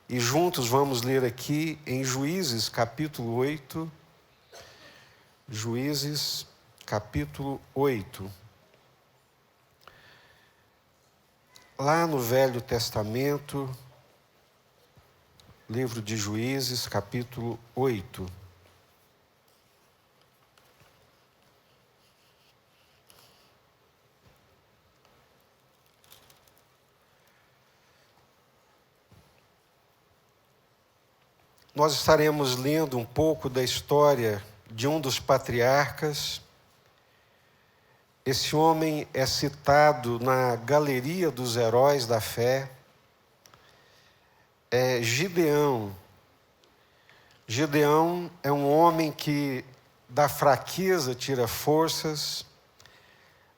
E juntos vamos ler aqui em Juízes, capítulo 8. Juízes, capítulo 8. Lá no Velho Testamento, livro de Juízes, capítulo 8. Nós estaremos lendo um pouco da história de um dos patriarcas. Esse homem é citado na galeria dos heróis da fé. É Gideão. Gideão é um homem que da fraqueza tira forças,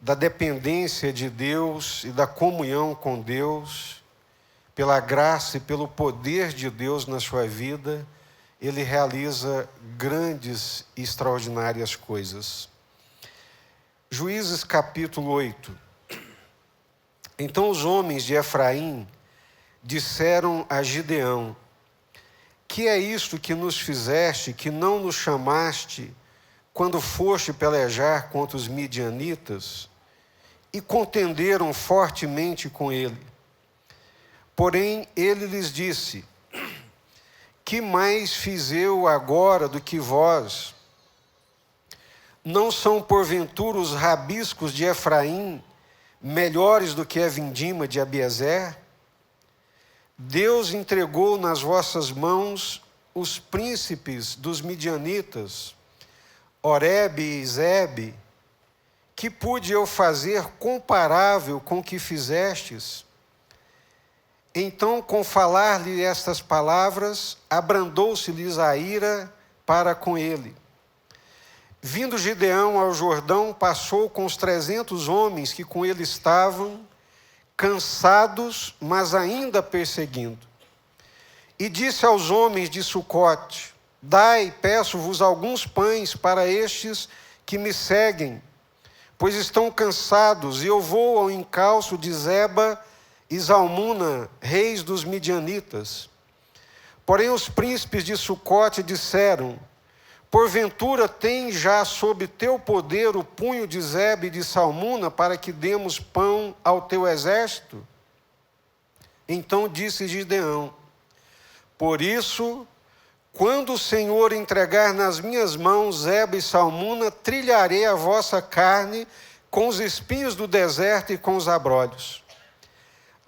da dependência de Deus e da comunhão com Deus. Pela graça e pelo poder de Deus na sua vida, ele realiza grandes e extraordinárias coisas. Juízes capítulo 8. Então os homens de Efraim disseram a Gideão: que é isto que nos fizeste, que não nos chamaste, quando foste pelejar contra os midianitas? E contenderam fortemente com ele. Porém, ele lhes disse: que mais fiz eu agora do que vós? Não são porventura os rabiscos de Efraim melhores do que a vindima de Abiezer? Deus entregou nas vossas mãos os príncipes dos midianitas, Oreb e Zebe. Que pude eu fazer comparável com o que fizestes? Então, com falar-lhe estas palavras, abrandou-se-lhes a ira para com ele. Vindo Gideão ao Jordão, passou com os 300 homens que com ele estavam, cansados, mas ainda perseguindo. E disse aos homens de Sucote: dai, peço-vos, alguns pães para estes que me seguem, pois estão cansados, e eu vou ao encalço de Zeba e Zalmuna, reis dos midianitas. Porém os príncipes de Sucote disseram: porventura tem já sob teu poder o punho de Zeba e de Salmuna, para que demos pão ao teu exército? Então disse Gideão: por isso, quando o Senhor entregar nas minhas mãos Zeba e Salmuna, trilharei a vossa carne com os espinhos do deserto e com os abrolhos.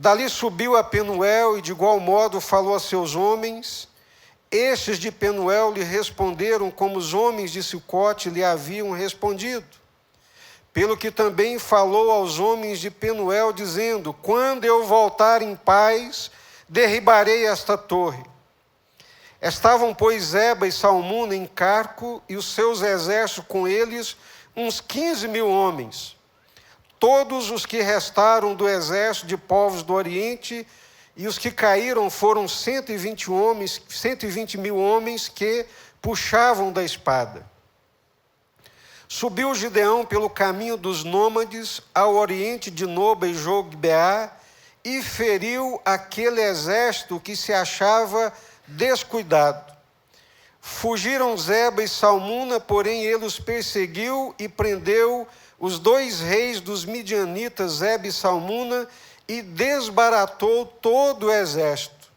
Dali subiu a Penuel e de igual modo falou a seus homens. Estes de Penuel lhe responderam como os homens de Sucote lhe haviam respondido. Pelo que também falou aos homens de Penuel, dizendo: quando eu voltar em paz, derribarei esta torre. Estavam, pois, Zeba e Salmuna em Carco, e os seus exércitos com eles, uns 15.000 homens. Todos os que restaram do exército de povos do Oriente, e os que caíram foram 120.000 homens que puxavam da espada. Subiu Gideão pelo caminho dos nômades ao oriente de Noba e Jogbeá, e feriu aquele exército que se achava descuidado. Fugiram Zeba e Salmuna, porém ele os perseguiu e prendeu os 2 reis dos midianitas, Zeba e Salmuna, e desbaratou todo o exército.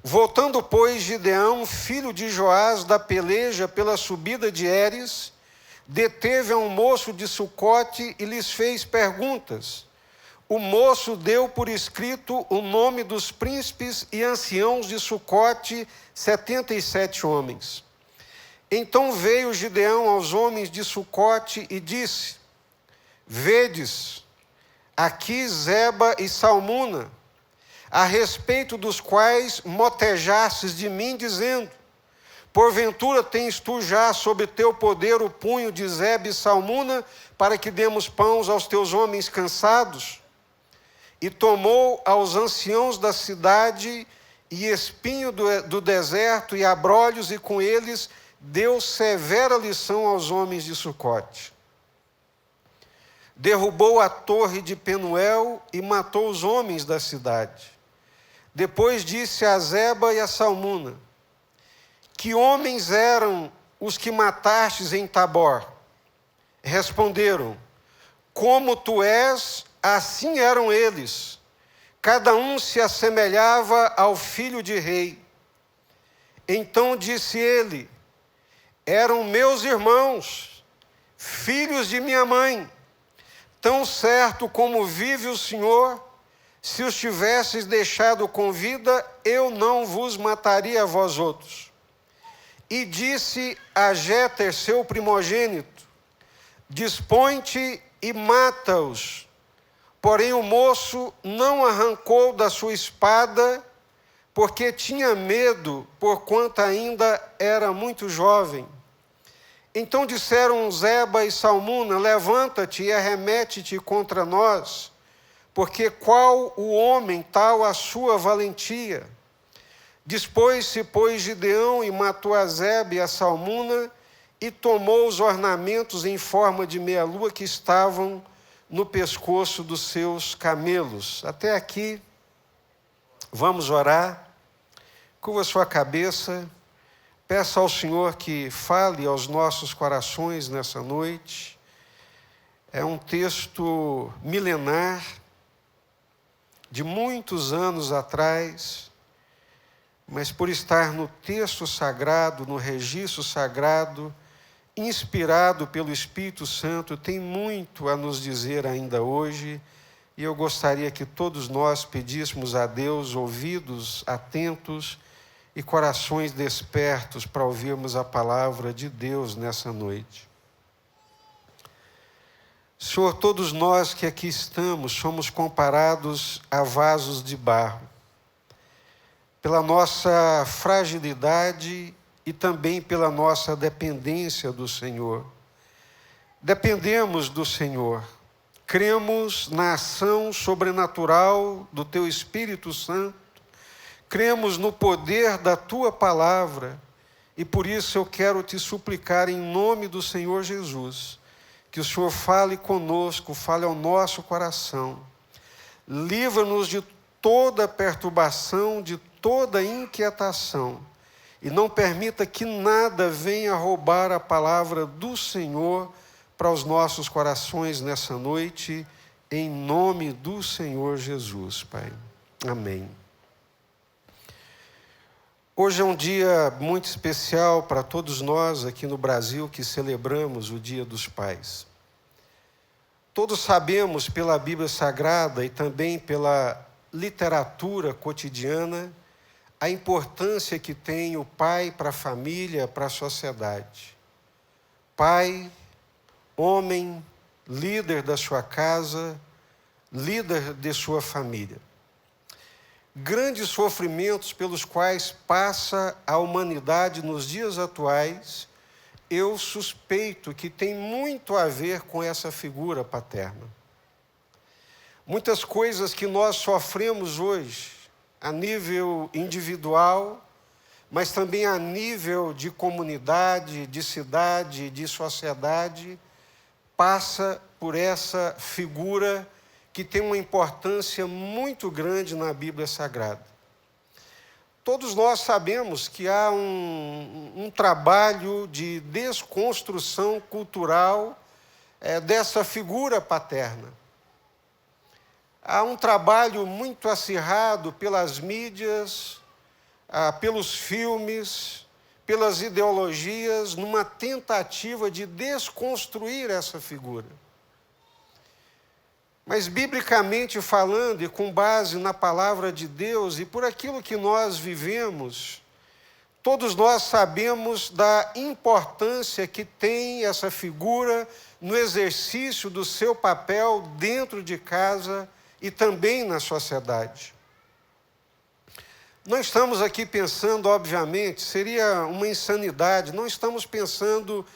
Voltando, pois, Gideão, filho de Joás, da peleja pela subida de Heres, deteve a um moço de Sucote e lhes fez perguntas. O moço deu por escrito o nome dos príncipes e anciãos de Sucote, 77 homens. Então veio Gideão aos homens de Sucote e disse: vedes, aqui Zeba e Salmuna, a respeito dos quais motejastes de mim, dizendo: porventura tens tu já sob teu poder o punho de Zeba e Salmuna, para que demos pães aos teus homens cansados? E tomou aos anciãos da cidade e espinho do deserto e abrolhos, e com eles deu severa lição aos homens de Sucote. Derrubou a torre de Penuel e matou os homens da cidade. Depois disse a Zeba e a Salmuna: que homens eram os que matastes em Tabor? Responderam: como tu és, assim eram eles. Cada um se assemelhava ao filho de rei. Então disse ele: eram meus irmãos, filhos de minha mãe. Tão certo como vive o Senhor, se os tivesses deixado com vida, eu não vos mataria a vós outros. E disse a Jéter, seu primogênito: dispõe-te e mata-os. Porém o moço não arrancou da sua espada, porque tinha medo, porquanto ainda era muito jovem. Então disseram Zeba e Salmuna: levanta-te e arremete-te contra nós, porque qual o homem tal a sua valentia? Dispôs-se, pois, Gideão e matou a Zeba e a Salmuna, e tomou os ornamentos em forma de meia-lua que estavam no pescoço dos seus camelos. Até aqui, vamos orar. Curva sua cabeça, peça ao Senhor que fale aos nossos corações nessa noite. É um texto milenar, de muitos anos atrás, mas por estar no texto sagrado, no registro sagrado, inspirado pelo Espírito Santo, tem muito a nos dizer ainda hoje, e eu gostaria que todos nós pedíssemos a Deus ouvidos atentos e corações despertos para ouvirmos a palavra de Deus nessa noite. Senhor, todos nós que aqui estamos somos comparados a vasos de barro, pela nossa fragilidade e também pela nossa dependência do Senhor. Dependemos do Senhor, cremos na ação sobrenatural do Teu Espírito Santo, cremos no poder da Tua palavra, e por isso eu quero te suplicar em nome do Senhor Jesus, que o Senhor fale conosco, fale ao nosso coração, livra-nos de toda perturbação, de toda inquietação, e não permita que nada venha roubar a palavra do Senhor para os nossos corações nessa noite, em nome do Senhor Jesus, Pai. Amém. Hoje é um dia muito especial para todos nós aqui no Brasil que celebramos o Dia dos Pais. Todos sabemos pela Bíblia Sagrada e também pela literatura cotidiana a importância que tem o pai para a família, para a sociedade. Pai, homem, líder da sua casa, líder de sua família. Grandes sofrimentos pelos quais passa a humanidade nos dias atuais, eu suspeito que tem muito a ver com essa figura paterna. Muitas coisas que nós sofremos hoje, a nível individual, mas também a nível de comunidade, de cidade, de sociedade, passa por essa figura que tem uma importância muito grande na Bíblia Sagrada. Todos nós sabemos que há um trabalho de desconstrução cultural dessa figura paterna. Há um trabalho muito acirrado pelas mídias, pelos filmes, pelas ideologias, numa tentativa de desconstruir essa figura. Mas, biblicamente falando, e com base na palavra de Deus e por aquilo que nós vivemos, todos nós sabemos da importância que tem essa figura no exercício do seu papel dentro de casa e também na sociedade. Não estamos aqui pensando, obviamente, seria uma insanidade, não estamos pensando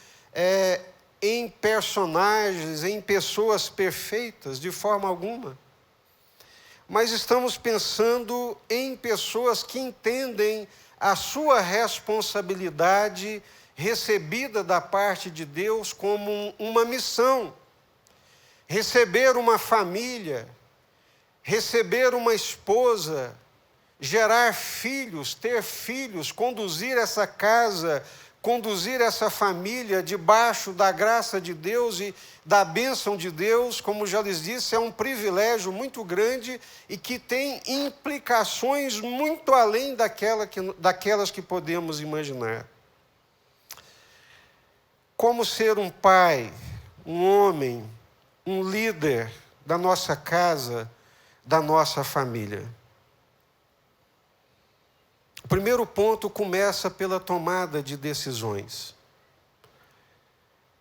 em personagens, em pessoas perfeitas, de forma alguma. Mas estamos pensando em pessoas que entendem a sua responsabilidade recebida da parte de Deus como uma missão. Receber uma família, receber uma esposa, gerar filhos, ter filhos, conduzir essa casa, conduzir essa família debaixo da graça de Deus e da bênção de Deus, como já lhes disse, é um privilégio muito grande e que tem implicações muito além daquelas que podemos imaginar. Como ser um pai, um homem, um líder da nossa casa, da nossa família. O primeiro ponto começa pela tomada de decisões.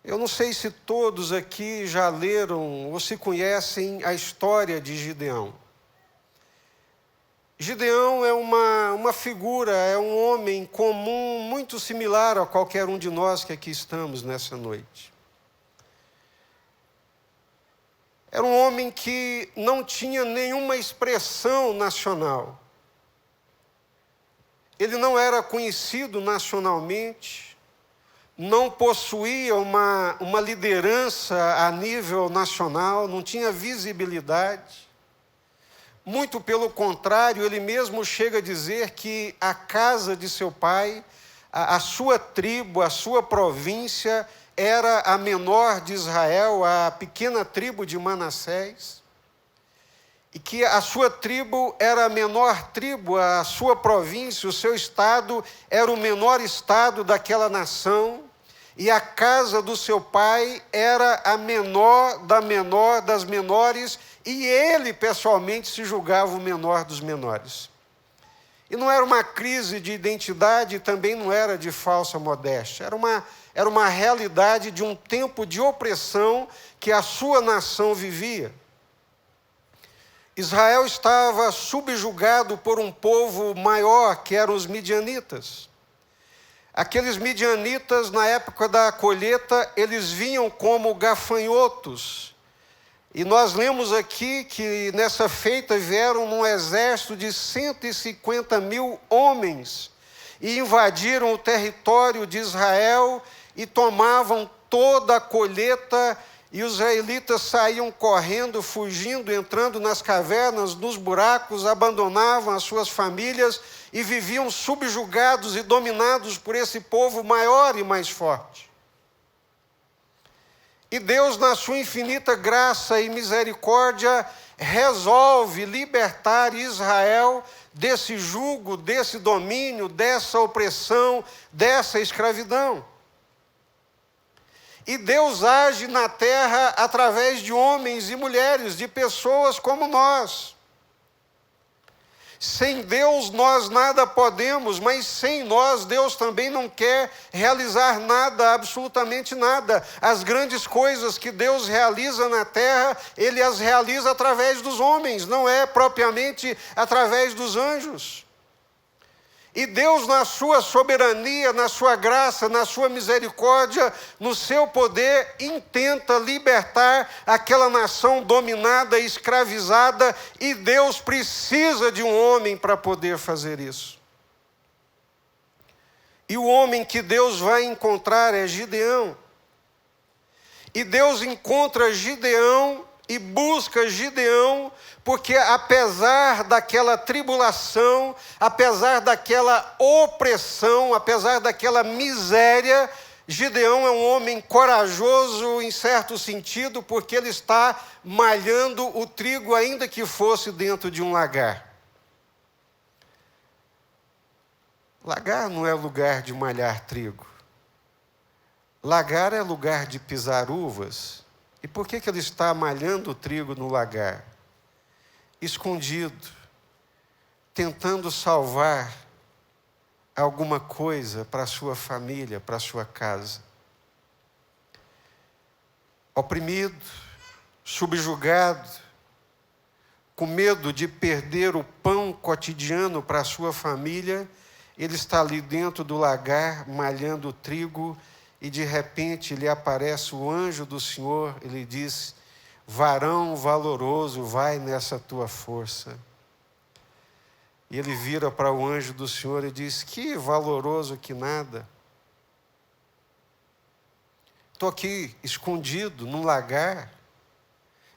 Eu não sei se todos aqui já leram ou se conhecem a história de Gideão. Gideão é uma figura, é um homem comum, muito similar a qualquer um de nós que aqui estamos nessa noite. Era um homem que não tinha nenhuma expressão nacional. Ele não era conhecido nacionalmente, não possuía uma liderança a nível nacional, não tinha visibilidade. Muito pelo contrário, ele mesmo chega a dizer que a casa de seu pai, a sua tribo, a sua província, era a menor de Israel, a pequena tribo de Manassés. E que a sua tribo era a menor tribo, a sua província, o seu estado era o menor estado daquela nação, e a casa do seu pai era a menor das menores, e ele pessoalmente se julgava o menor dos menores. E não era uma crise de identidade, também não era de falsa modéstia, era uma realidade de um tempo de opressão que a sua nação vivia. Israel estava subjugado por um povo maior, que eram os midianitas. Aqueles midianitas, na época da colheita, eles vinham como gafanhotos. E nós lemos aqui que nessa feita vieram num exército de 150.000 homens e invadiram o território de Israel e tomavam toda a colheita. E os israelitas saíam correndo, fugindo, entrando nas cavernas, nos buracos, abandonavam as suas famílias e viviam subjugados e dominados por esse povo maior e mais forte. E Deus, na sua infinita graça e misericórdia, resolve libertar Israel desse jugo, desse domínio, dessa opressão, dessa escravidão. E Deus age na terra através de homens e mulheres, de pessoas como nós. Sem Deus nós nada podemos, mas sem nós Deus também não quer realizar nada, absolutamente nada. As grandes coisas que Deus realiza na terra, Ele as realiza através dos homens, não é propriamente através dos anjos. E Deus, na sua soberania, na sua graça, na sua misericórdia, no seu poder, intenta libertar aquela nação dominada, escravizada, e Deus precisa de um homem para poder fazer isso. E o homem que Deus vai encontrar é Gideão. E Deus encontra Gideão e busca Gideão, porque apesar daquela tribulação, apesar daquela opressão, apesar daquela miséria, Gideão é um homem corajoso em certo sentido, porque ele está malhando o trigo, ainda que fosse dentro de um lagar. Lagar não é lugar de malhar trigo. Lagar é lugar de pisar uvas. E por que ele está malhando o trigo no lagar? Escondido, tentando salvar alguma coisa para a sua família, para a sua casa. Oprimido, subjugado, com medo de perder o pão cotidiano para a sua família, ele está ali dentro do lagar, malhando o trigo, e de repente lhe aparece o anjo do Senhor, ele diz: varão valoroso, vai nessa tua força. E ele vira para o anjo do Senhor e diz: que valoroso que nada. Estou aqui escondido num lagar,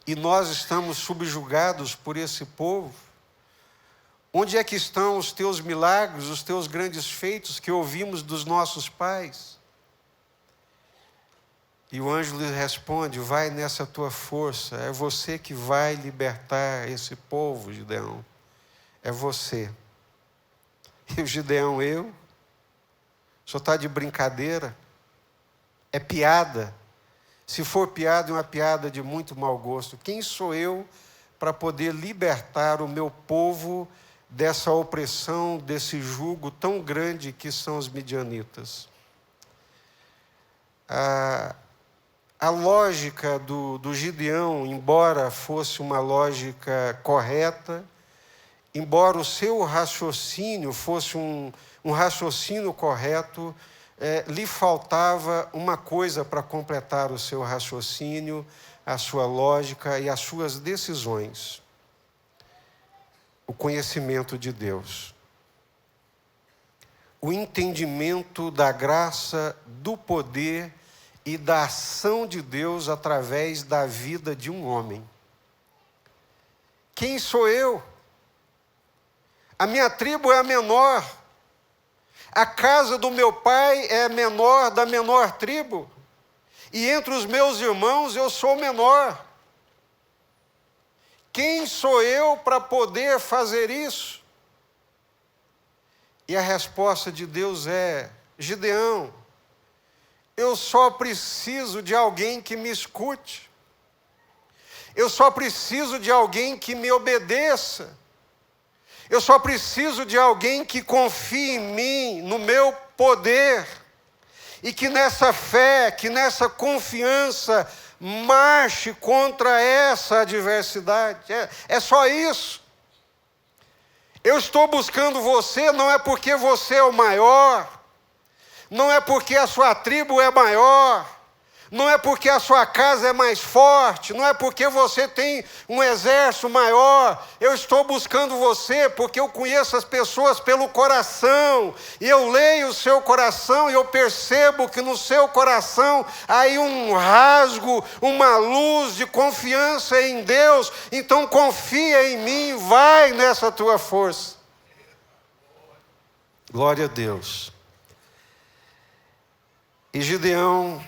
e nós estamos subjugados por esse povo. Onde é que estão os teus milagres, os teus grandes feitos que ouvimos dos nossos pais? E o anjo lhe responde: vai nessa tua força, é você que vai libertar esse povo, Gideão. É você. E o Gideão, eu? O senhor está de brincadeira? É piada? Se for piada, é uma piada de muito mau gosto. Quem sou eu para poder libertar o meu povo dessa opressão, desse jugo tão grande que são os midianitas? A lógica do Gideão, embora fosse uma lógica correta, embora o seu raciocínio fosse um raciocínio correto, lhe faltava uma coisa para completar o seu raciocínio, a sua lógica e as suas decisões: o conhecimento de Deus, o entendimento da graça, do poder e da ação de Deus através da vida de um homem. Quem sou eu? A minha tribo é a menor. A casa do meu pai é a menor da menor tribo. E entre os meus irmãos eu sou o menor. Quem sou eu para poder fazer isso? E a resposta de Deus é: Gideão, eu só preciso de alguém que me escute. Eu só preciso de alguém que me obedeça. Eu só preciso de alguém que confie em mim, no meu poder. E que nessa fé, que nessa confiança, marche contra essa adversidade. É só isso. Eu estou buscando você, não é porque você é o maior, não é porque a sua tribo é maior, não é porque a sua casa é mais forte, não é porque você tem um exército maior. Eu estou buscando você porque eu conheço as pessoas pelo coração, e eu leio o seu coração e eu percebo que no seu coração há aí um rasgo, uma luz de confiança em Deus. Então confia em mim, vai nessa tua força. Glória a Deus. E Gideão,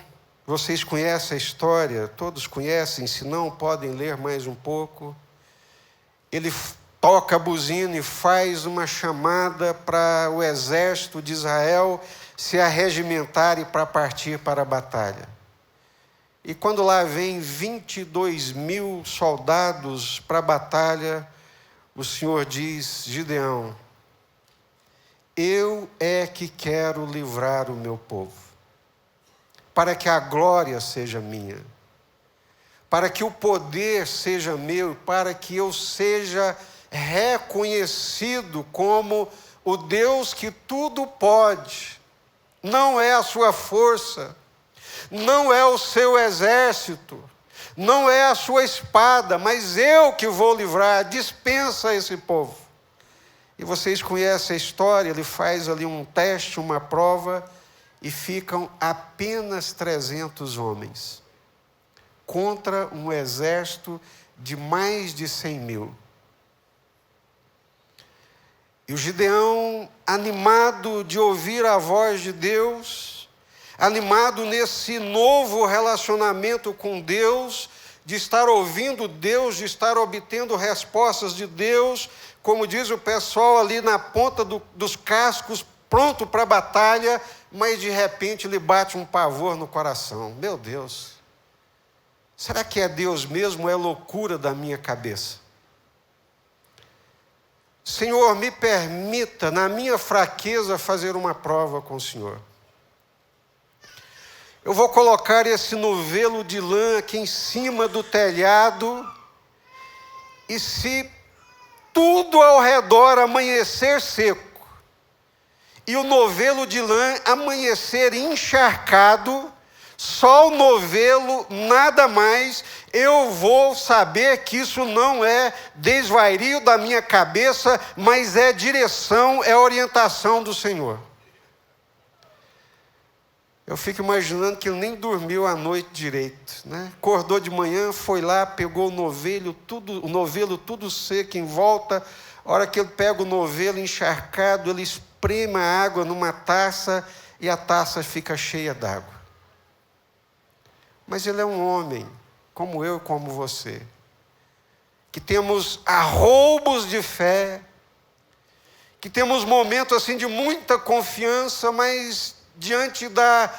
vocês conhecem a história, todos conhecem, se não, podem ler mais um pouco. Ele toca a buzina e faz uma chamada para o exército de Israel se arregimentar e para partir para a batalha. E quando lá vem 22.000 soldados para a batalha, o Senhor diz: Gideão, eu é que quero livrar o meu povo, para que a glória seja minha, para que o poder seja meu, para que eu seja reconhecido como o Deus que tudo pode. Não é a sua força, não é o seu exército, não é a sua espada, mas eu que vou livrar. Dispensa esse povo. E vocês conhecem a história, ele faz ali um teste, uma prova, e ficam apenas 300 homens contra um exército de mais de 100.000. E o Gideão, animado de ouvir a voz de Deus, animado nesse novo relacionamento com Deus, de estar ouvindo Deus, de estar obtendo respostas de Deus, como diz o pessoal ali na ponta dos cascos, pronto para a batalha, mas de repente lhe bate um pavor no coração. Meu Deus, será que é Deus mesmo ou é loucura da minha cabeça? Senhor, me permita, na minha fraqueza, fazer uma prova com o Senhor. Eu vou colocar esse novelo de lã aqui em cima do telhado, e se tudo ao redor amanhecer seco, e o novelo de lã amanhecer encharcado, só o novelo, nada mais, eu vou saber que isso não é desvario da minha cabeça, mas é direção, é orientação do Senhor. Eu fico imaginando que ele nem dormiu a noite direito, né? Acordou de manhã, foi lá, pegou o novelo tudo seco em volta, A hora que ele pega o novelo encharcado, ele espreme a água numa taça e a taça fica cheia d'água. Mas ele é um homem, como eu e como você, que temos arroubos de fé, que temos momentos assim de muita confiança, mas diante da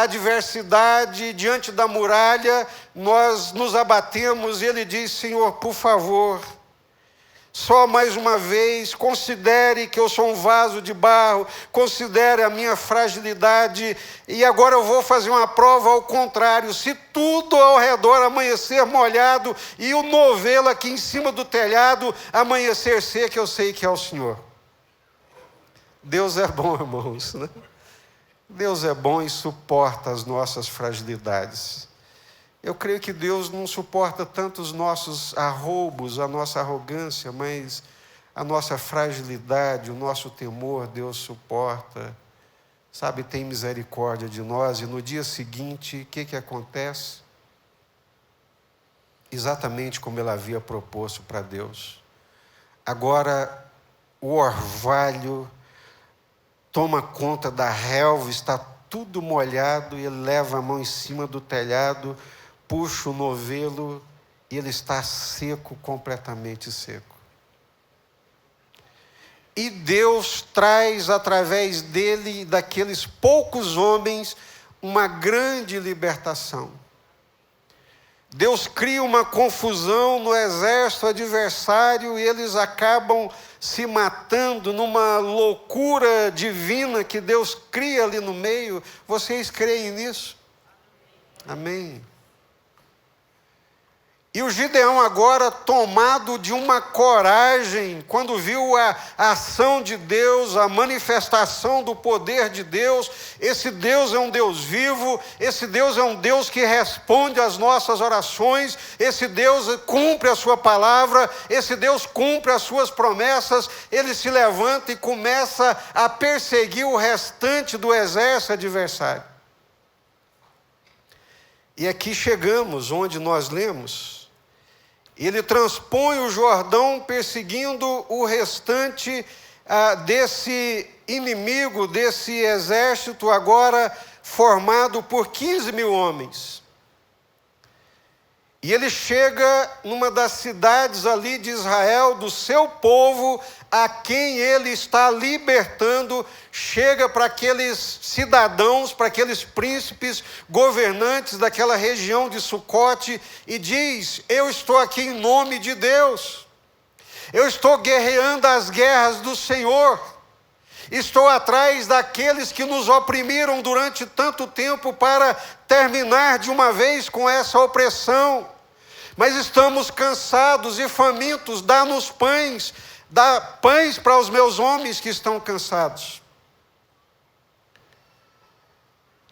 adversidade, diante da muralha, nós nos abatemos e ele diz: Senhor, por favor, só mais uma vez, considere que eu sou um vaso de barro, considere a minha fragilidade, e agora eu vou fazer uma prova ao contrário. Se tudo ao redor amanhecer molhado e o novelo aqui em cima do telhado amanhecer seco, eu sei que é o Senhor. Deus é bom, irmãos, né? Deus é bom e suporta as nossas fragilidades. Eu creio que Deus não suporta tanto os nossos arroubos, a nossa arrogância, mas a nossa fragilidade, o nosso temor, Deus suporta. Sabe, tem misericórdia de nós. E no dia seguinte, o que acontece? Exatamente como ele havia proposto para Deus. Agora, o orvalho toma conta da relva, está tudo molhado, e ele leva a mão em cima do telhado, puxa o novelo e ele está seco, completamente seco. E Deus traz através dele e daqueles poucos homens uma grande libertação. Deus cria uma confusão no exército adversário e eles acabam se matando numa loucura divina que Deus cria ali no meio. Vocês creem nisso? Amém. E o Gideão agora, tomado de uma coragem, quando viu a ação de Deus, a manifestação do poder de Deus, esse Deus é um Deus vivo, esse Deus é um Deus que responde às nossas orações, esse Deus cumpre a sua palavra, esse Deus cumpre as suas promessas, ele se levanta e começa a perseguir o restante do exército adversário. E aqui chegamos onde nós lemos. Ele transpõe o Jordão perseguindo o restante desse inimigo, desse exército agora formado por 15 mil homens. E ele chega numa das cidades ali de Israel, do seu povo, a quem ele está libertando, chega para aqueles cidadãos, para aqueles príncipes, governantes daquela região de Sucote, e diz: eu estou aqui em nome de Deus, eu estou guerreando as guerras do Senhor, estou atrás daqueles que nos oprimiram durante tanto tempo para terminar de uma vez com essa opressão, mas estamos cansados e famintos, dá-nos pães, dá pães para os meus homens que estão cansados.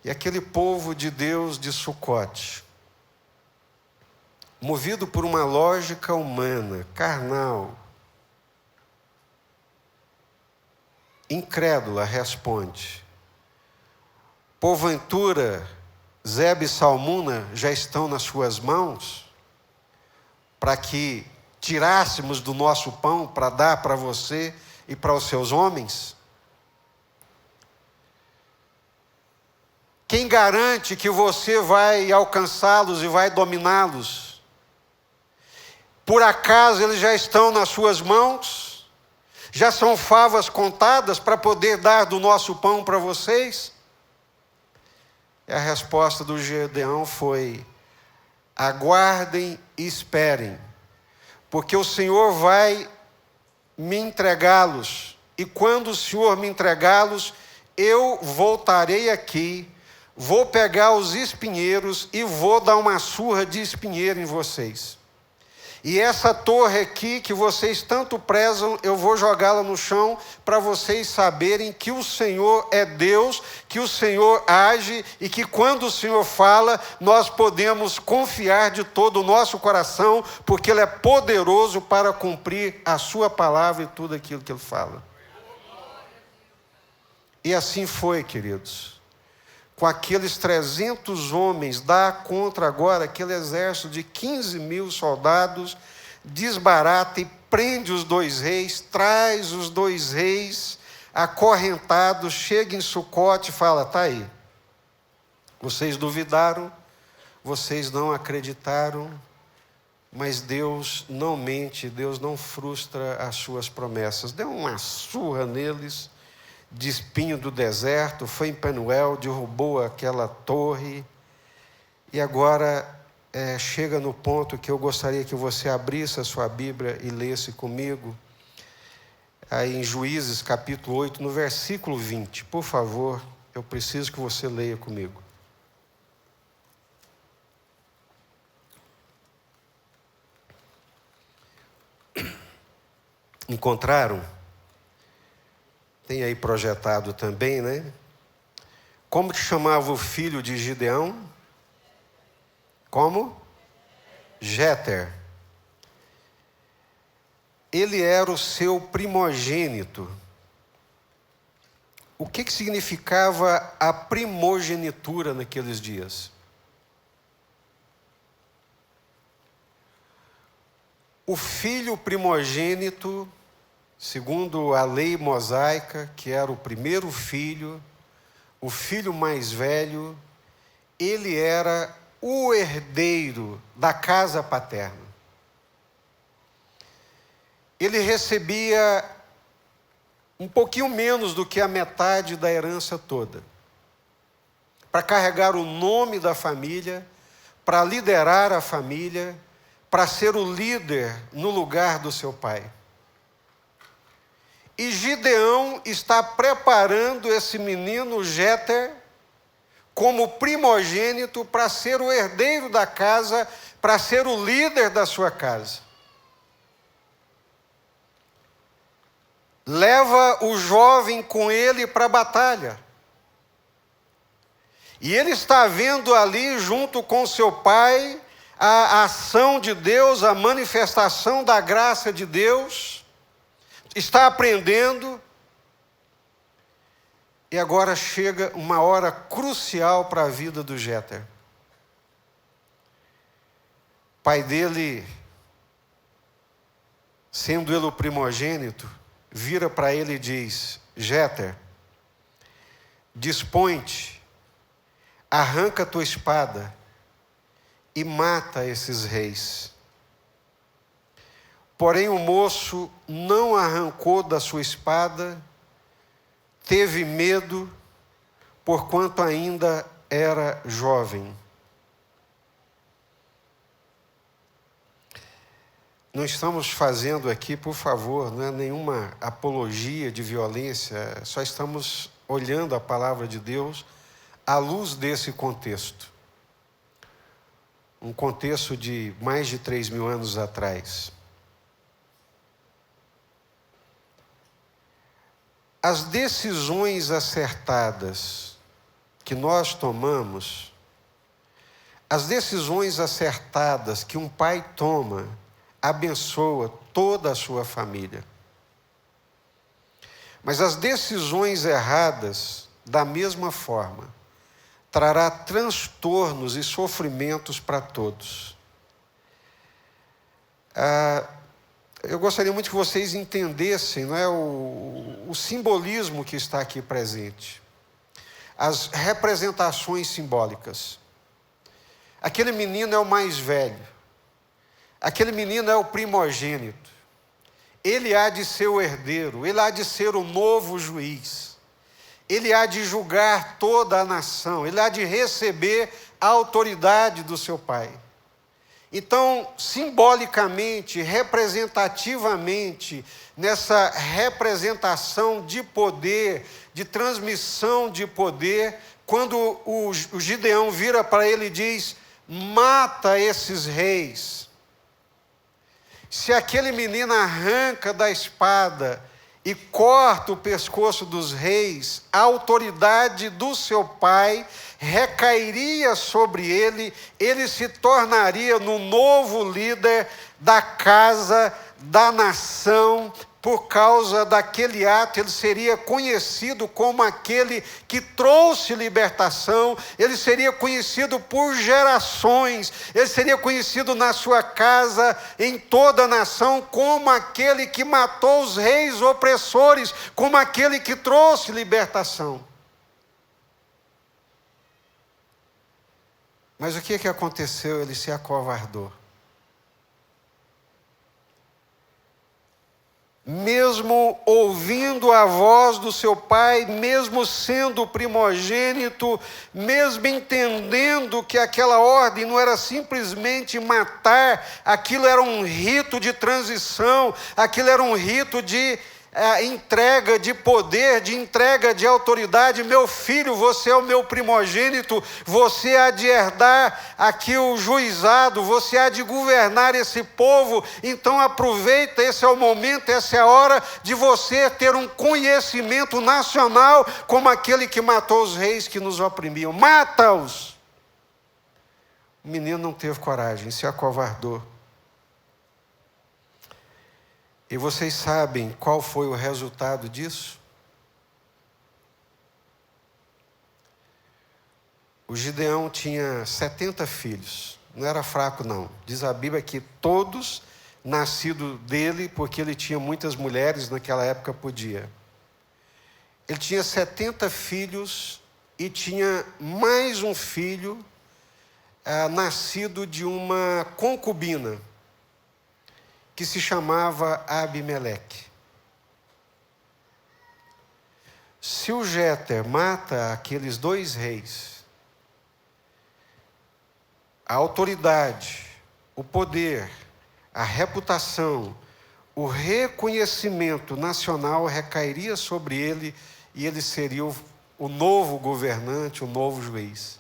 E aquele povo de Deus de Sucote, movido por uma lógica humana, carnal, incrédula, responde: porventura Zebe e Salmuna já estão nas suas mãos, para que tirássemos do nosso pão para dar para você e para os seus homens? Quem garante que você vai alcançá-los e vai dominá-los? Por acaso eles já estão nas suas mãos? Já são favas contadas para poder dar do nosso pão para vocês? E a resposta do Gideão foi: aguardem e esperem, porque o Senhor vai me entregá-los, e quando o Senhor me entregá-los, eu voltarei aqui, vou pegar os espinheiros e vou dar uma surra de espinheiro em vocês. E essa torre aqui que vocês tanto prezam, eu vou jogá-la no chão para vocês saberem que o Senhor é Deus, que o Senhor age e que quando o Senhor fala, nós podemos confiar de todo o nosso coração, porque Ele é poderoso para cumprir a sua palavra e tudo aquilo que Ele fala. E assim foi, queridos. Com aqueles 300 homens, dá contra agora aquele exército de 15 mil soldados, desbarata e prende os 2 reis, traz os 2 reis acorrentados, chega em Sucote e fala: está aí, vocês duvidaram, vocês não acreditaram, mas Deus não mente, Deus não frustra as suas promessas. Deu uma surra neles, de espinho do deserto, foi em Penuel, derrubou aquela torre, e agora chega no ponto que eu gostaria que você abrisse a sua Bíblia e lesse comigo, aí em Juízes capítulo 8, no versículo 20, por favor, eu preciso que você leia comigo. Encontraram? Tem aí projetado também, né? Como que chamava o filho de Gideão? Como? Jéter. Ele era o seu primogênito. O que significava a primogenitura naqueles dias? O filho primogênito, segundo a lei mosaica, que era o primeiro filho, o filho mais velho, ele era o herdeiro da casa paterna. Ele recebia um pouquinho menos do que a metade da herança toda, para carregar o nome da família, para liderar a família, para ser o líder no lugar do seu pai. E Gideão está preparando esse menino Jéter como primogênito para ser o herdeiro da casa, para ser o líder da sua casa. Leva o jovem com ele para a batalha. E ele está vendo ali, junto com seu pai, a ação de Deus, a manifestação da graça de Deus, está aprendendo, e agora chega uma hora crucial para a vida do Jéter. O pai dele, sendo ele o primogênito, vira para ele e diz: Jéter, dispõe-te, arranca tua espada e mata esses reis. Porém o moço não arrancou da sua espada, teve medo, porquanto ainda era jovem. Não estamos fazendo aqui, por favor, não é nenhuma apologia de violência, só estamos olhando a palavra de Deus à luz desse contexto. Um contexto de mais de 3.000 anos atrás. As decisões acertadas que nós tomamos, as decisões acertadas que um pai toma, abençoa toda a sua família. Mas as decisões erradas, da mesma forma, trará transtornos e sofrimentos para todos. Eu gostaria muito que vocês entendessem, não é, o simbolismo que está aqui presente. As representações simbólicas. Aquele menino é o mais velho. Aquele menino é o primogênito. Ele há de ser o herdeiro, ele há de ser o novo juiz. Ele há de julgar toda a nação, ele há de receber a autoridade do seu pai. Então, simbolicamente, representativamente, nessa representação de poder, de transmissão de poder, quando o Gideão vira para ele e diz: mata esses reis. Se aquele menino arranca da espada e corta o pescoço dos reis, a autoridade do seu pai recairia sobre ele, ele se tornaria no novo líder da casa, da nação, por causa daquele ato, ele seria conhecido como aquele que trouxe libertação, ele seria conhecido por gerações, ele seria conhecido na sua casa, em toda a nação, como aquele que matou os reis opressores, como aquele que trouxe libertação. Mas o que aconteceu? Ele se acovardou. Mesmo ouvindo a voz do seu pai, mesmo sendo primogênito, mesmo entendendo que aquela ordem não era simplesmente matar, aquilo era um rito de transição, aquilo era um rito de entrega de poder, de entrega de autoridade. Meu filho, você é o meu primogênito, você há de herdar aqui o juizado, você há de governar esse povo, então aproveita, esse é o momento, essa é a hora de você ter um conhecimento nacional como aquele que matou os reis que nos oprimiam. Mata-os! O menino não teve coragem, se acovardou. E vocês sabem qual foi o resultado disso? O Gideão tinha 70 filhos, não era fraco não. Diz a Bíblia que todos nascidos dele, porque ele tinha muitas mulheres, naquela época podia. Ele tinha 70 filhos e tinha mais um filho nascido de uma concubina, que se chamava Abimeleque. Se o Jéter mata aqueles dois reis, a autoridade, o poder, a reputação, o reconhecimento nacional recairia sobre ele e ele seria o novo governante, o novo juiz.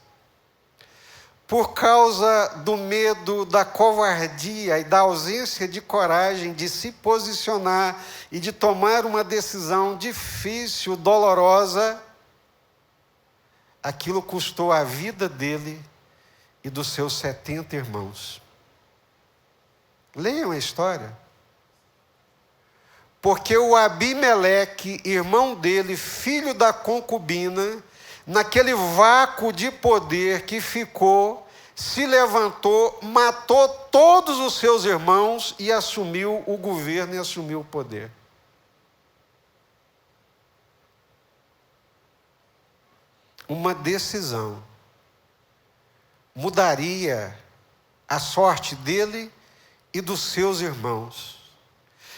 Por causa do medo, da covardia e da ausência de coragem de se posicionar e de tomar uma decisão difícil, dolorosa, aquilo custou a vida dele e dos seus 70 irmãos. Leiam a história. Porque o Abimeleque, irmão dele, filho da concubina, naquele vácuo de poder que ficou, se levantou, matou todos os seus irmãos e assumiu o governo e assumiu o poder. Uma decisão mudaria a sorte dele e dos seus irmãos.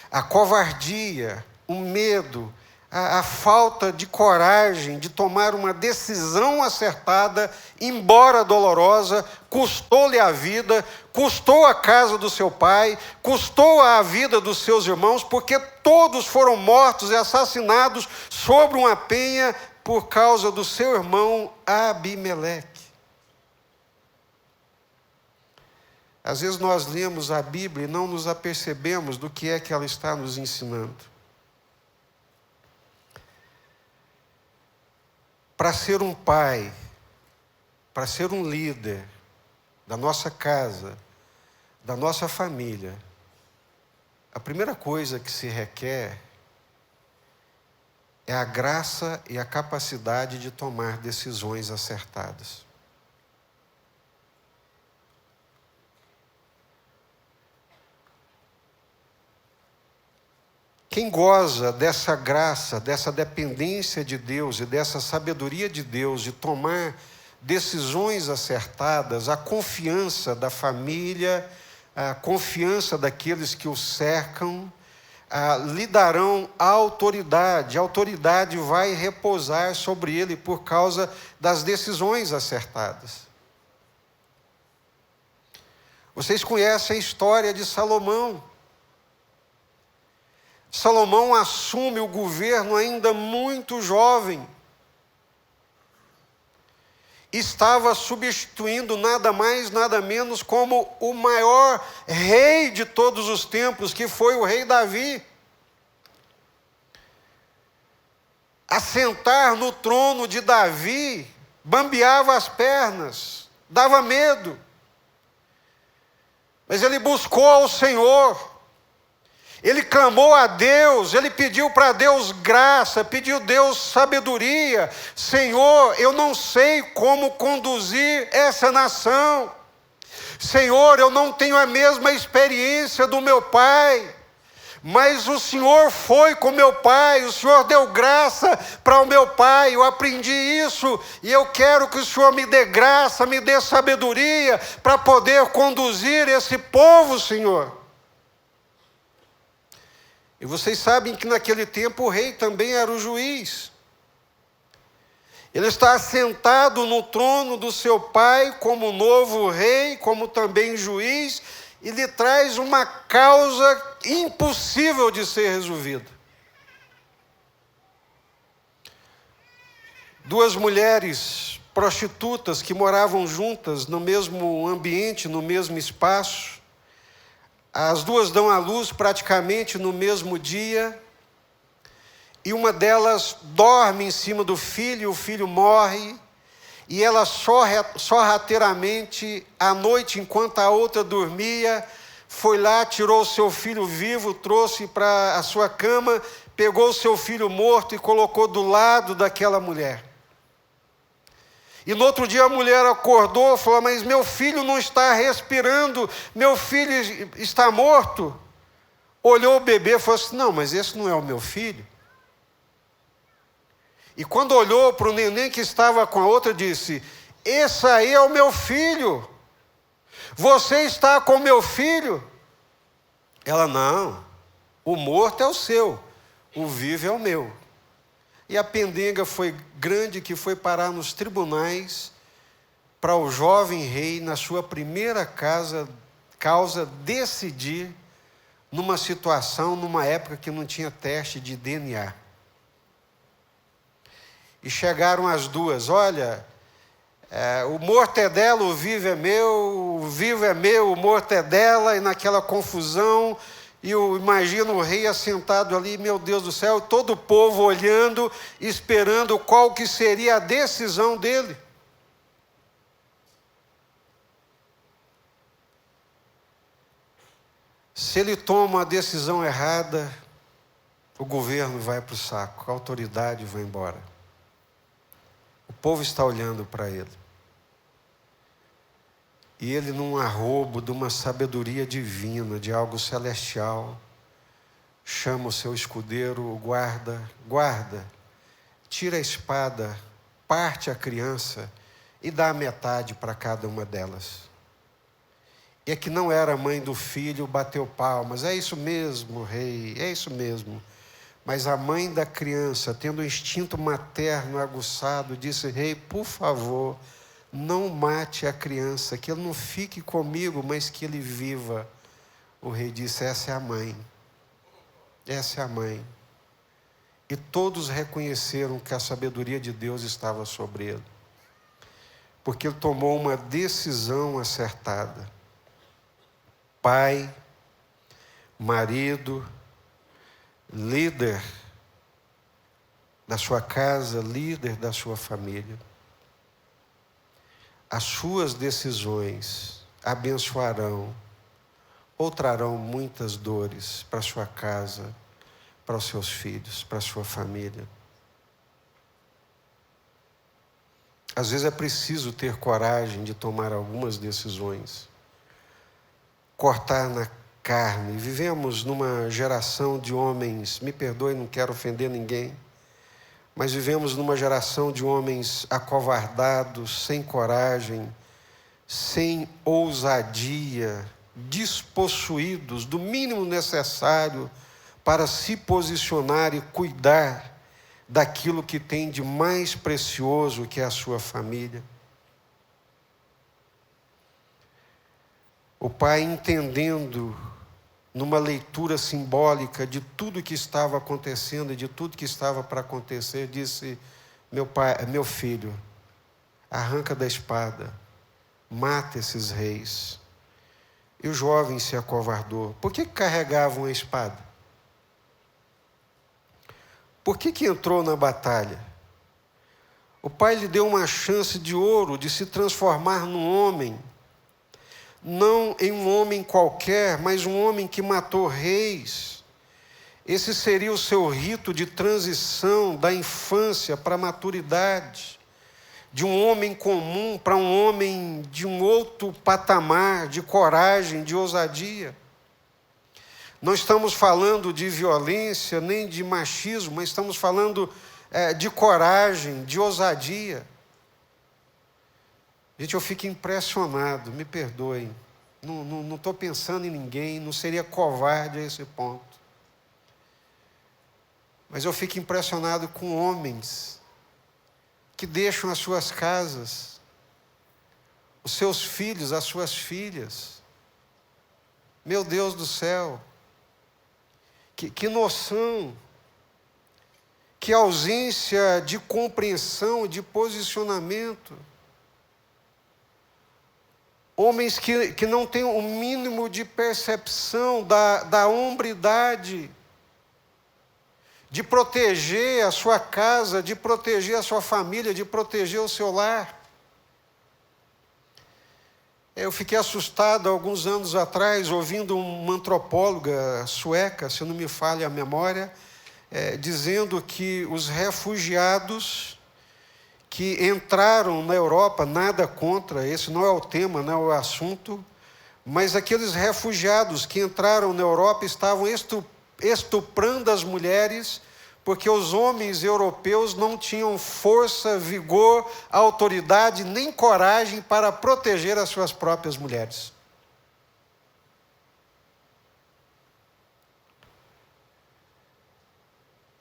A covardia, o medo, a falta de coragem de tomar uma decisão acertada, embora dolorosa, custou-lhe a vida, custou a casa do seu pai, custou a vida dos seus irmãos, porque todos foram mortos e assassinados sobre uma penha por causa do seu irmão Abimeleque. Às vezes nós lemos a Bíblia e não nos apercebemos do que é que ela está nos ensinando. Para ser um pai, para ser um líder da nossa casa, da nossa família, a primeira coisa que se requer é a graça e a capacidade de tomar decisões acertadas. Quem goza dessa graça, dessa dependência de Deus e dessa sabedoria de Deus de tomar decisões acertadas, a confiança da família, a confiança daqueles que o cercam, lhe darão a autoridade vai repousar sobre ele por causa das decisões acertadas. Vocês conhecem a história de Salomão. Salomão assume o governo ainda muito jovem. Estava substituindo nada mais, nada menos como o maior rei de todos os tempos, que foi o rei Davi. Assentar no trono de Davi bambeava as pernas, dava medo. Mas ele buscou ao Senhor. Ele clamou a Deus, ele pediu para Deus graça, pediu a Deus sabedoria. Senhor, eu não sei como conduzir essa nação. Senhor, eu não tenho a mesma experiência do meu pai, mas o Senhor foi com meu pai, o Senhor deu graça para o meu pai, eu aprendi isso, e eu quero que o Senhor me dê graça, me dê sabedoria, para poder conduzir esse povo, Senhor. E vocês sabem que naquele tempo o rei também era o juiz. Ele está assentado no trono do seu pai como novo rei, como também juiz, e lhe traz uma causa impossível de ser resolvida. Duas mulheres prostitutas que moravam juntas no mesmo ambiente, no mesmo espaço. As duas dão à luz praticamente no mesmo dia. E uma delas dorme em cima do filho, o filho morre. E ela sorrateiramente, à noite, enquanto a outra dormia, foi lá, tirou o seu filho vivo, trouxe para a sua cama, pegou o seu filho morto e colocou do lado daquela mulher. E no outro dia a mulher acordou e falou: mas meu filho não está respirando, meu filho está morto. Olhou o bebê e falou assim: não, mas esse não é o meu filho. E quando olhou para o neném que estava com a outra, disse: esse aí é o meu filho. Você está com meu filho? Ela: não, o morto é o seu, o vivo é o meu. E a pendenga foi grande, que foi parar nos tribunais para o jovem rei, na sua primeira causa, decidir numa situação, numa época que não tinha teste de DNA. E chegaram as duas: olha, o morto é dela, o vivo é meu, o vivo é meu, o morto é dela. E naquela confusão, e eu imagino o rei assentado ali, meu Deus do céu, todo o povo olhando, esperando qual que seria a decisão dele. Se ele toma a decisão errada, o governo vai para o saco, a autoridade vai embora. O povo está olhando para ele. E ele, num arrobo de uma sabedoria divina, de algo celestial, chama o seu escudeiro, o guarda: guarda, tira a espada, parte a criança e dá a metade para cada uma delas. E a que não era a mãe do filho bateu palmas: é isso mesmo, rei, é isso mesmo. Mas a mãe da criança, tendo o instinto materno aguçado, disse: rei, por favor, não mate a criança, que ele não fique comigo, mas que ele viva. O rei disse: essa é a mãe. Essa é a mãe. E todos reconheceram que a sabedoria de Deus estava sobre ele, porque ele tomou uma decisão acertada. Pai, marido, líder da sua casa, líder da sua família. As suas decisões abençoarão ou trarão muitas dores para a sua casa, para os seus filhos, para a sua família. Às vezes é preciso ter coragem de tomar algumas decisões. Cortar na carne. Vivemos numa geração de homens, me perdoe, não quero ofender ninguém, mas vivemos numa geração de homens acovardados, sem coragem, sem ousadia, despossuídos do mínimo necessário para se posicionar e cuidar daquilo que tem de mais precioso, que é a sua família. O pai, entendendo, numa leitura simbólica de tudo que estava acontecendo e de tudo que estava para acontecer, disse: meu filho, arranca da espada, mata esses reis. E o jovem se acovardou. Por que carregavam a espada? Por que entrou na batalha? O pai lhe deu uma chance de ouro de se transformar num homem. Não em um homem qualquer, mas um homem que matou reis, Esse seria o seu rito de transição da infância para a maturidade, de um homem comum para um homem de um outro patamar, de coragem, de ousadia. Não estamos falando de violência, nem de machismo, mas estamos falando de coragem, de ousadia. Gente, eu fico impressionado, me perdoem. Não estou pensando em ninguém, não seria covarde a esse ponto. Mas eu fico impressionado com homens que deixam as suas casas, os seus filhos, as suas filhas. Meu Deus do céu, que noção, que ausência de compreensão, de posicionamento. Homens que não têm o mínimo de percepção da hombridade, de proteger a sua casa, de proteger a sua família, de proteger o seu lar. Eu fiquei assustado alguns anos atrás, ouvindo uma antropóloga sueca, se não me falha a memória, dizendo que os refugiados que entraram na Europa, nada contra, esse não é o tema, não é o assunto, mas aqueles refugiados que entraram na Europa estavam estuprando as mulheres, porque os homens europeus não tinham força, vigor, autoridade, nem coragem para proteger as suas próprias mulheres.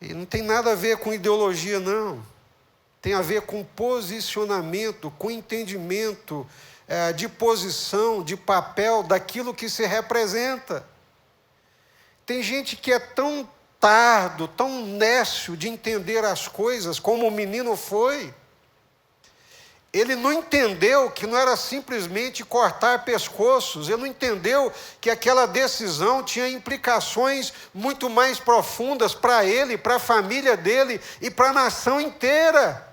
E não tem nada a ver com ideologia, não. Tem a ver com posicionamento, com entendimento de posição, de papel, daquilo que se representa. Tem gente que é tão tardo, tão nécio de entender as coisas, como o menino foi. Ele não entendeu que não era simplesmente cortar pescoços, ele não entendeu que aquela decisão tinha implicações muito mais profundas para ele, para a família dele e para a nação inteira.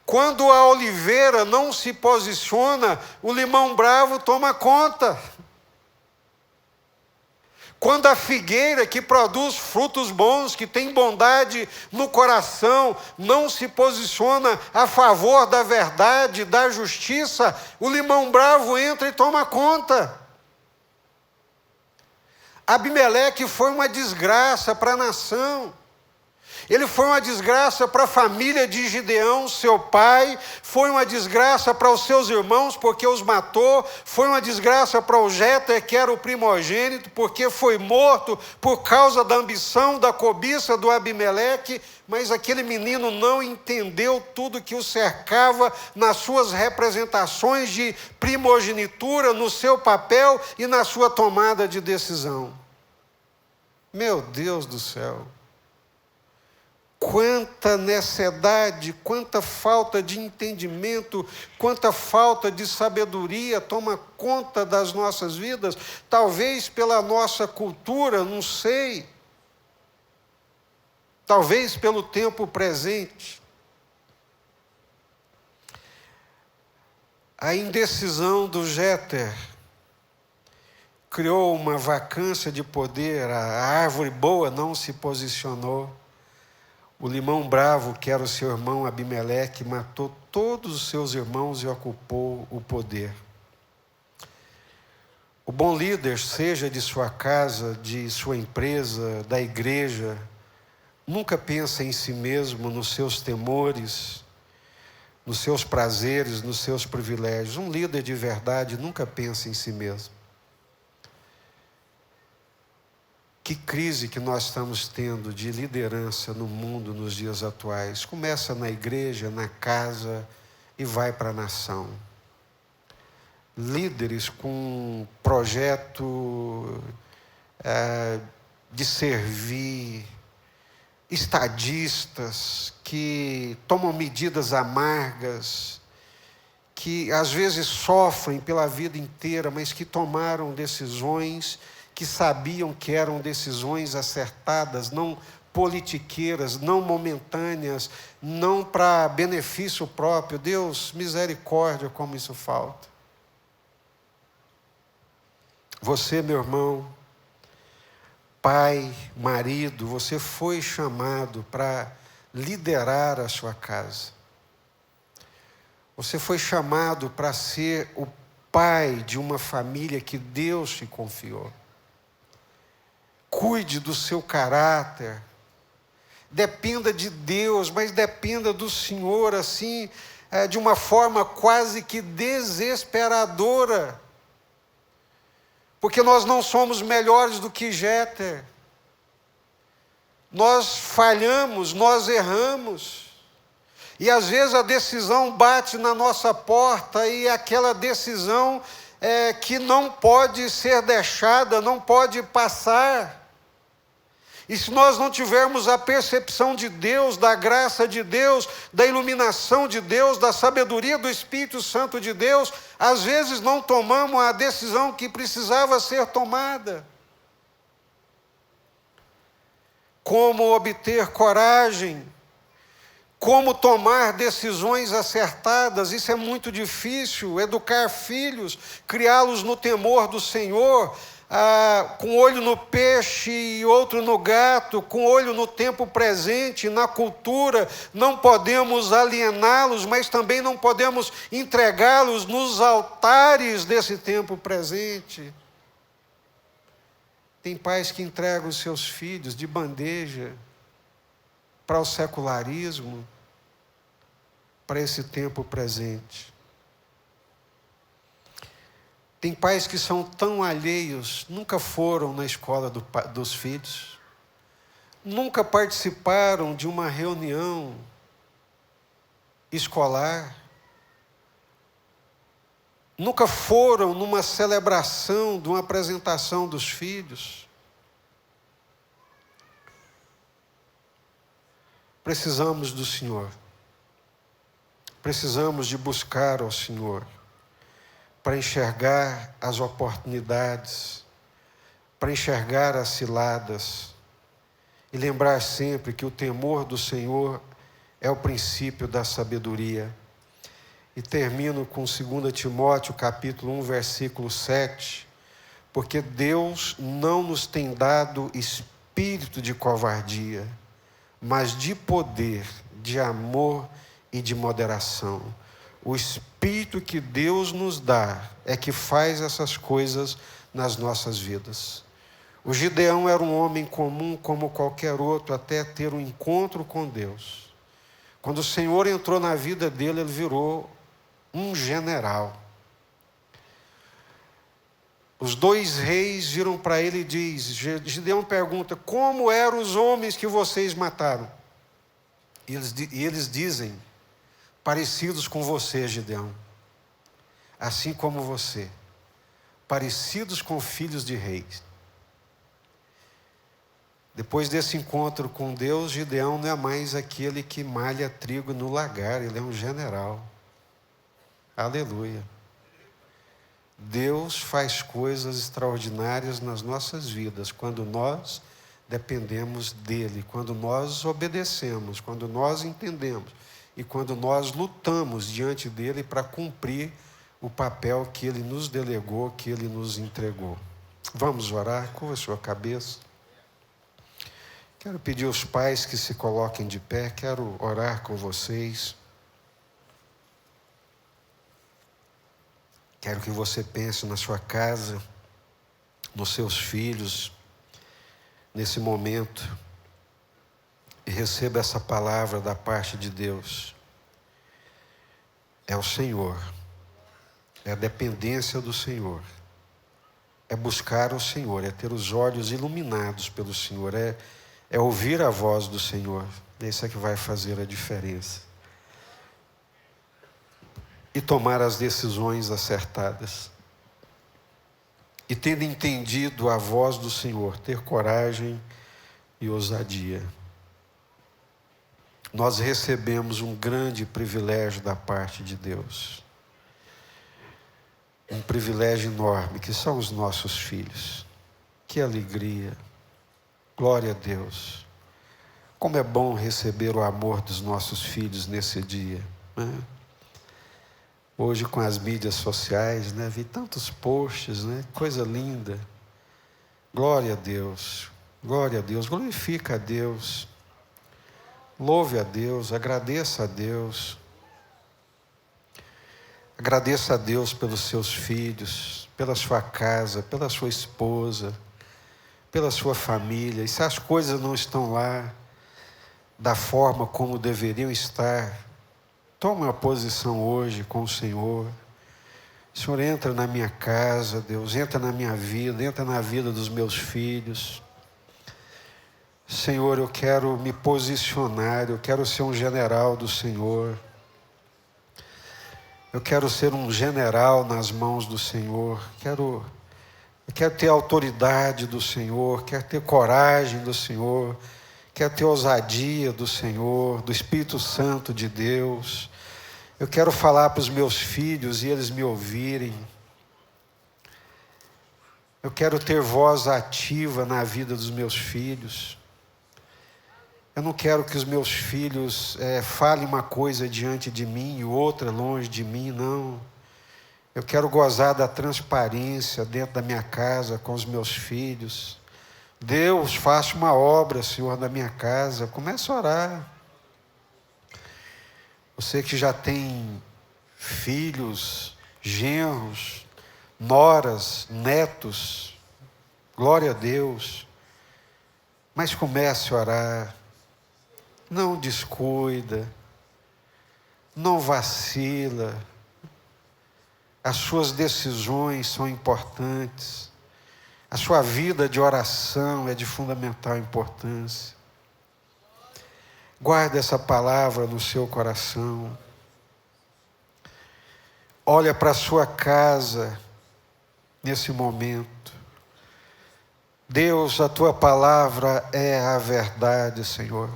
Quando a oliveira não se posiciona, o limão bravo toma conta. Quando a figueira que produz frutos bons, que tem bondade no coração, não se posiciona a favor da verdade, da justiça, o limão bravo entra e toma conta. Abimeleque foi uma desgraça para a nação. Ele foi uma desgraça para a família de Gideão, seu pai, foi uma desgraça para os seus irmãos, porque os matou, foi uma desgraça para o Jéter, que era o primogênito, porque foi morto por causa da ambição, da cobiça do Abimeleque, mas aquele menino não entendeu tudo que o cercava nas suas representações de primogenitura, no seu papel e na sua tomada de decisão. Meu Deus do céu! Quanta necessidade, quanta falta de entendimento, quanta falta de sabedoria toma conta das nossas vidas, talvez pela nossa cultura, não sei, talvez pelo tempo presente. A indecisão do Jéter criou uma vacância de poder, a árvore boa não se posicionou. O limão bravo, que era o seu irmão Abimeleque, matou todos os seus irmãos e ocupou o poder. O bom líder, seja de sua casa, de sua empresa, da igreja, nunca pensa em si mesmo, nos seus temores, nos seus prazeres, nos seus privilégios. Um líder de verdade nunca pensa em si mesmo. Que crise que nós estamos tendo de liderança no mundo nos dias atuais. Começa na igreja, na casa e vai para a nação. Líderes com projeto de servir, estadistas que tomam medidas amargas, que às vezes sofrem pela vida inteira, mas que tomaram decisões que sabiam que eram decisões acertadas, não politiqueiras, não momentâneas, não para benefício próprio. Deus, misericórdia, como isso falta. Você, meu irmão, pai, marido, você foi chamado para liderar a sua casa. Você foi chamado para ser o pai de uma família que Deus te confiou. Cuide do seu caráter. Dependa de Deus, mas dependa do Senhor, assim, de uma forma quase que desesperadora. Porque nós não somos melhores do que Jéter. Nós falhamos, nós erramos. E às vezes a decisão bate na nossa porta e aquela decisão que não pode ser deixada, não pode passar. E se nós não tivermos a percepção de Deus, da graça de Deus, da iluminação de Deus, da sabedoria do Espírito Santo de Deus, às vezes não tomamos a decisão que precisava ser tomada. Como obter coragem, como tomar decisões acertadas, isso é muito difícil. Educar filhos, criá-los no temor do Senhor, com olho no peixe e outro no gato, com olho no tempo presente, na cultura. Não podemos aliená-los, mas também não podemos entregá-los nos altares desse tempo presente. Tem pais que entregam os seus filhos de bandeja para o secularismo, para esse tempo presente. Tem pais que são tão alheios, nunca foram na escola dos filhos, nunca participaram de uma reunião escolar, nunca foram numa celebração de uma apresentação dos filhos. Precisamos do Senhor. Precisamos de buscar ao Senhor para enxergar as oportunidades, para enxergar as ciladas e lembrar sempre que o temor do Senhor é o princípio da sabedoria. E termino com 2 Timóteo, capítulo 1, versículo 7, porque Deus não nos tem dado espírito de covardia, mas de poder, de amor e de moderação. O Espírito que Deus nos dá é que faz essas coisas nas nossas vidas. O Gideão era um homem comum como qualquer outro, até ter um encontro com Deus. Quando o Senhor entrou na vida dele, ele virou um general. Os 2 reis viram para ele e diz, Gideão pergunta, como eram os homens que vocês mataram? E eles dizem, parecidos com você, Gideão, assim como você, parecidos com filhos de reis. Depois desse encontro com Deus, Gideão não é mais aquele que malha trigo no lagar, ele é um general. Aleluia. Deus faz coisas extraordinárias nas nossas vidas, quando nós dependemos dele, quando nós obedecemos, quando nós entendemos, e quando nós lutamos diante dele para cumprir o papel que ele nos delegou, que ele nos entregou. Vamos orar? Curva a sua cabeça. Quero pedir aos pais que se coloquem de pé, quero orar com vocês. Quero que você pense na sua casa, nos seus filhos, nesse momento, e receba essa palavra da parte de Deus. É o Senhor, é a dependência do Senhor, é buscar o Senhor, é ter os olhos iluminados pelo Senhor, é ouvir a voz do Senhor. Isso é que vai fazer a diferença. E tomar as decisões acertadas. E tendo entendido a voz do Senhor, ter coragem e ousadia. Nós recebemos um grande privilégio da parte de Deus. Um privilégio enorme, que são os nossos filhos. Que alegria. Glória a Deus. Como é bom receber o amor dos nossos filhos nesse dia, né? Hoje com as mídias sociais, né? Vi tantos posts, né? Coisa linda. Glória a Deus. Glória a Deus, glorifica a Deus. Louve a Deus, agradeça a Deus. Agradeça a Deus pelos seus filhos, pela sua casa, pela sua esposa, pela sua família. E se as coisas não estão lá da forma como deveriam estar, tome uma posição hoje com o Senhor. Senhor, entra na minha casa, Deus, entra na minha vida, entra na vida dos meus filhos. Senhor, eu quero me posicionar, eu quero ser um general do Senhor. Eu quero ser um general nas mãos do Senhor. Eu quero ter autoridade do Senhor, quero ter coragem do Senhor, quero ter ousadia do Senhor, do Espírito Santo de Deus. Eu quero falar para os meus filhos e eles me ouvirem. Eu quero ter voz ativa na vida dos meus filhos. Eu não quero que os meus filhos falem uma coisa diante de mim e outra longe de mim, não. Eu quero gozar da transparência dentro da minha casa com os meus filhos. Deus, faça uma obra, Senhor, na minha casa. Comece a orar. Você que já tem filhos, genros, noras, netos, glória a Deus. Mas comece a orar. Não descuida, não vacila, as suas decisões são importantes, a sua vida de oração é de fundamental importância. Guarde essa palavra no seu coração, olha para a sua casa nesse momento. Deus, a tua palavra é a verdade, Senhor.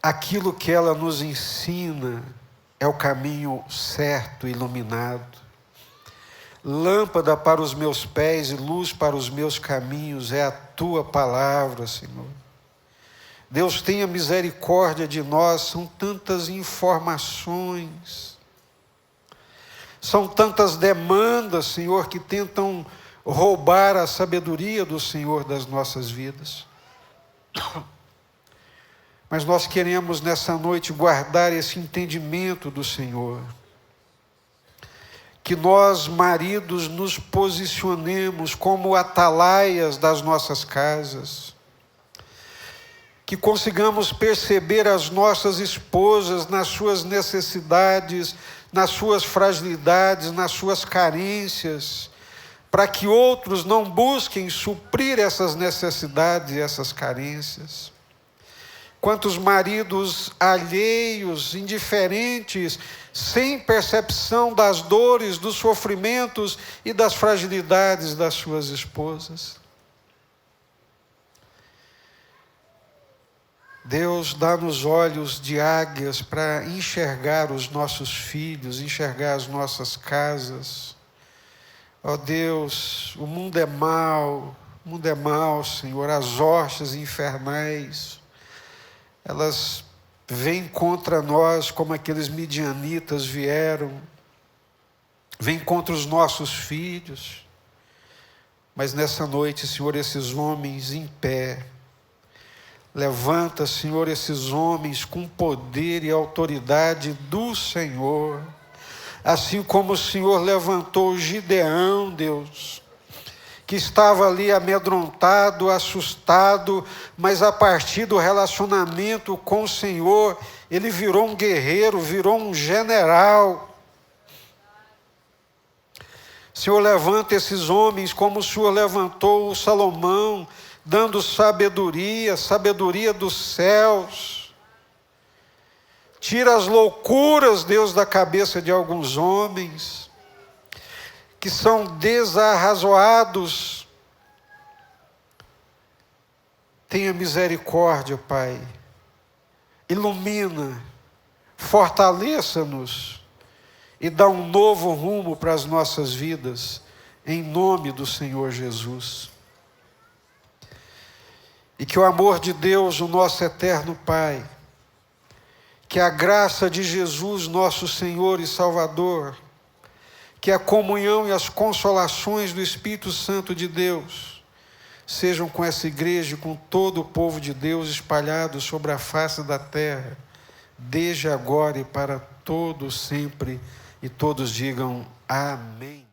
Aquilo que ela nos ensina é o caminho certo, iluminado. Lâmpada para os meus pés e luz para os meus caminhos é a tua palavra, Senhor. Deus, tenha misericórdia de nós, são tantas informações, são tantas demandas, Senhor, que tentam roubar a sabedoria do Senhor das nossas vidas. Mas nós queremos nessa noite guardar esse entendimento do Senhor. Que nós, maridos, nos posicionemos como atalaias das nossas casas. Que consigamos perceber as nossas esposas nas suas necessidades, nas suas fragilidades, nas suas carências, para que outros não busquem suprir essas necessidades e essas carências. Quantos maridos alheios, indiferentes, sem percepção das dores, dos sofrimentos e das fragilidades das suas esposas. Deus, dá-nos olhos de águias para enxergar os nossos filhos, enxergar as nossas casas. Ó Deus, o mundo é mau, Senhor, as hostes infernais. Elas vêm contra nós como aqueles midianitas vieram, vêm contra os nossos filhos. Mas nessa noite, Senhor, esses homens em pé, levanta, Senhor, esses homens com poder e autoridade do Senhor, assim como o Senhor levantou Gideão, Deus, que estava ali amedrontado, assustado, mas a partir do relacionamento com o Senhor, ele virou um guerreiro, virou um general. Senhor, levanta esses homens como o Senhor levantou o Salomão, dando sabedoria dos céus. Tira as loucuras, Deus, da cabeça de alguns homens que são desarrazoados. Tenha misericórdia, Pai. Ilumina, fortaleça-nos e dá um novo rumo para as nossas vidas, em nome do Senhor Jesus. E que o amor de Deus, o nosso eterno Pai, que a graça de Jesus, nosso Senhor e Salvador, que a comunhão e as consolações do Espírito Santo de Deus sejam com essa igreja e com todo o povo de Deus espalhado sobre a face da terra, desde agora e para todo sempre, e todos digam amém.